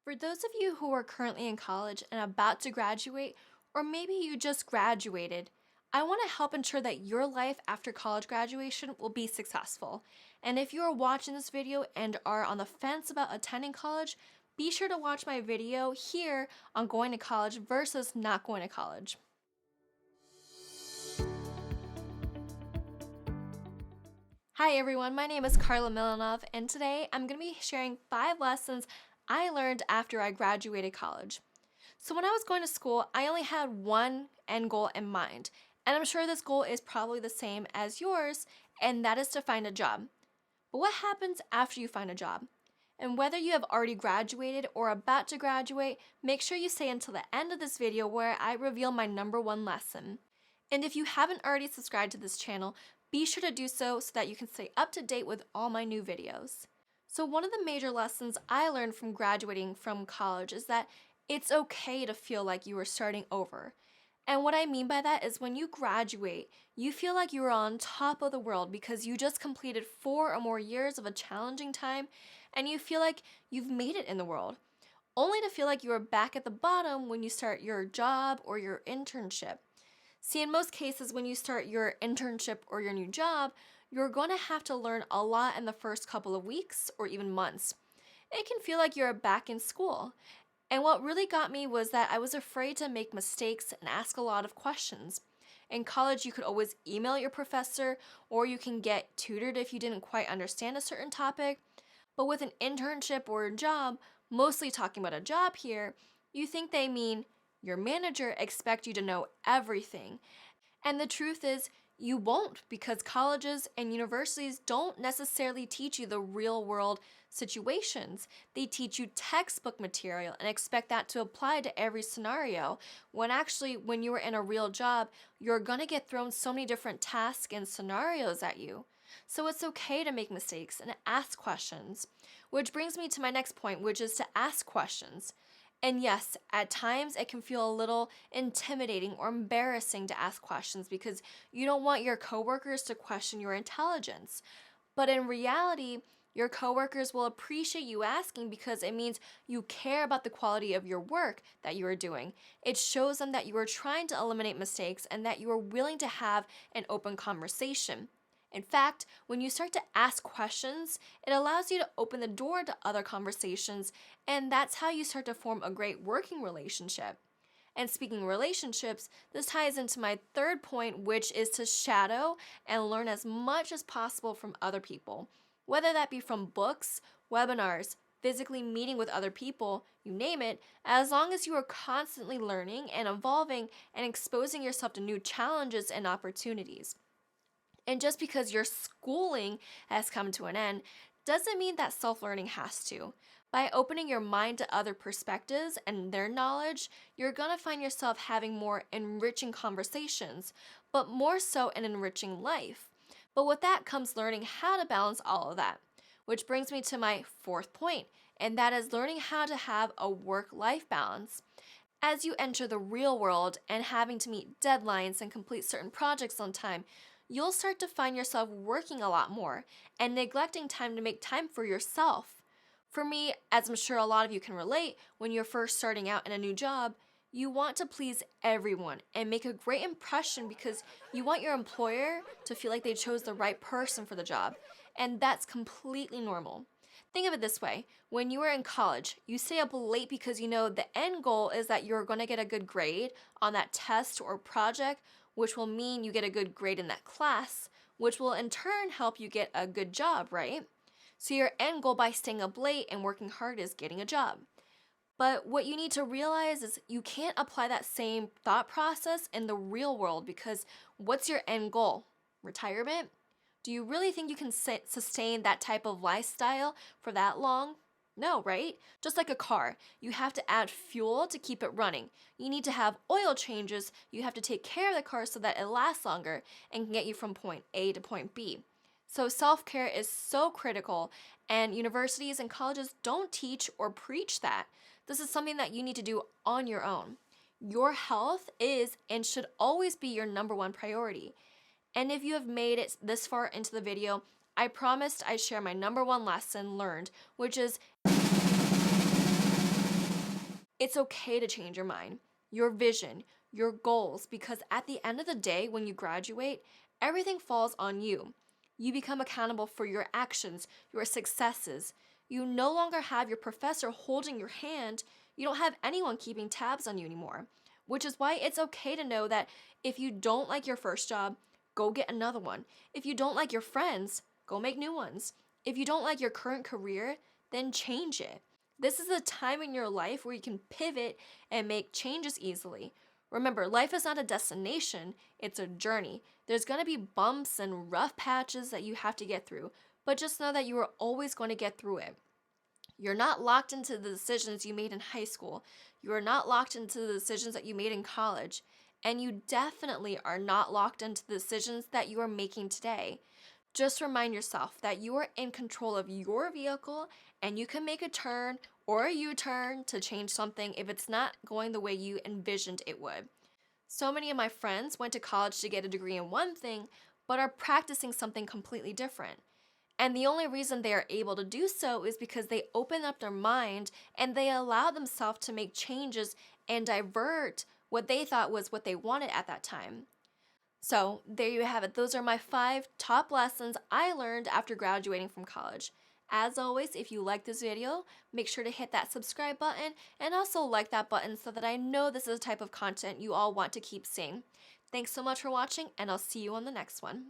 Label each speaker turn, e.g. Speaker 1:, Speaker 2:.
Speaker 1: For those of you who are currently in college and about to graduate, or maybe you just graduated, I want to help ensure that your life after college graduation will be successful. And if you are watching this video and are on the fence about attending college, be sure to watch my video here on going to college versus not going to college. Hi everyone, my name is Carla Milanov, and today I'm going to be sharing 5 lessons I learned after I graduated college. So when I was going to school, I only had one end goal in mind, and I'm sure this goal is probably the same as yours, and that is to find a job. But what happens after you find a job? And whether you have already graduated or about to graduate, make sure you stay until the end of this video where I reveal my number 1 lesson. And if you haven't already subscribed to this channel, be sure to do so that you can stay up to date with all my new videos. So one of the major lessons I learned from graduating from college is that it's okay to feel like you are starting over. And what I mean by that is when you graduate, you feel like you are on top of the world because you just completed 4 or more years of a challenging time and you feel like you've made it in the world, only to feel like you are back at the bottom when you start your job or your internship. See, in most cases, when you start your internship or your new job, you're going to have to learn a lot in the first couple of weeks or even months. It can feel like you're back in school. And what really got me was that I was afraid to make mistakes and ask a lot of questions. In college, you could always email your professor, or you can get tutored if you didn't quite understand a certain topic. But with an internship or a job, mostly talking about a job here, you think they mean your manager expects you to know everything. And the truth is, you won't, because colleges and universities don't necessarily teach you the real world situations. They teach you textbook material and expect that to apply to every scenario, when actually, when you are in a real job, you're going to get thrown so many different tasks and scenarios at you. So it's okay to make mistakes and ask questions. Which brings me to my next point, which is to ask questions. And yes, at times it can feel a little intimidating or embarrassing to ask questions because you don't want your coworkers to question your intelligence. But in reality, your coworkers will appreciate you asking because it means you care about the quality of your work that you are doing. It shows them that you are trying to eliminate mistakes and that you are willing to have an open conversation. In fact, when you start to ask questions, it allows you to open the door to other conversations, and that's how you start to form a great working relationship. And speaking of relationships, this ties into my third point, which is to shadow and learn as much as possible from other people, whether that be from books, webinars, physically meeting with other people, you name it, as long as you are constantly learning and evolving and exposing yourself to new challenges and opportunities. And just because your schooling has come to an end doesn't mean that self-learning has to. By opening your mind to other perspectives and their knowledge, you're going to find yourself having more enriching conversations, but more so an enriching life. But with that comes learning how to balance all of that. Which brings me to my 4th point, and that is learning how to have a work-life balance. As you enter the real world and having to meet deadlines and complete certain projects on time, you'll start to find yourself working a lot more and neglecting time to make time for yourself. For me, as I'm sure a lot of you can relate, when you're first starting out in a new job, you want to please everyone and make a great impression because you want your employer to feel like they chose the right person for the job, and that's completely normal. Think of it this way, when you are in college, you stay up late because you know the end goal is that you're going to get a good grade on that test or project, which will mean you get a good grade in that class, which will in turn help you get a good job, right? So your end goal by staying up late and working hard is getting a job. But what you need to realize is you can't apply that same thought process in the real world because what's your end goal? Retirement? Do you really think you can sustain that type of lifestyle for that long? No, right? Just like a car, you have to add fuel to keep it running. You need to have oil changes, you have to take care of the car so that it lasts longer and can get you from point A to point B. So self-care is so critical, and universities and colleges don't teach or preach that. This is something that you need to do on your own. Your health is and should always be your number 1 priority. And if you have made it this far into the video, I promised I'd share my number 1 lesson learned, which is It's okay to change your mind, your vision, your goals, because at the end of the day, when you graduate, everything falls on you. You become accountable for your actions, your successes. You no longer have your professor holding your hand. You don't have anyone keeping tabs on you anymore, which is why it's okay to know that if you don't like your first job, go get another one. If you don't like your friends, go make new ones. If you don't like your current career, then change it. This is a time in your life where you can pivot and make changes easily. Remember, life is not a destination, it's a journey. There's going to be bumps and rough patches that you have to get through, but just know that you are always going to get through it. You're not locked into the decisions you made in high school. You are not locked into the decisions that you made in college. And you definitely are not locked into the decisions that you are making today. Just remind yourself that you are in control of your vehicle and you can make a turn or a U-turn to change something if it's not going the way you envisioned it would. So many of my friends went to college to get a degree in one thing, but are practicing something completely different. And the only reason they are able to do so is because they open up their mind and they allow themselves to make changes and divert what they thought was what they wanted at that time. So, there you have it. Those are my 5 top lessons I learned after graduating from college. As always, if you like this video, make sure to hit that subscribe button and also like that button so that I know this is the type of content you all want to keep seeing. Thanks so much for watching, and I'll see you on the next one.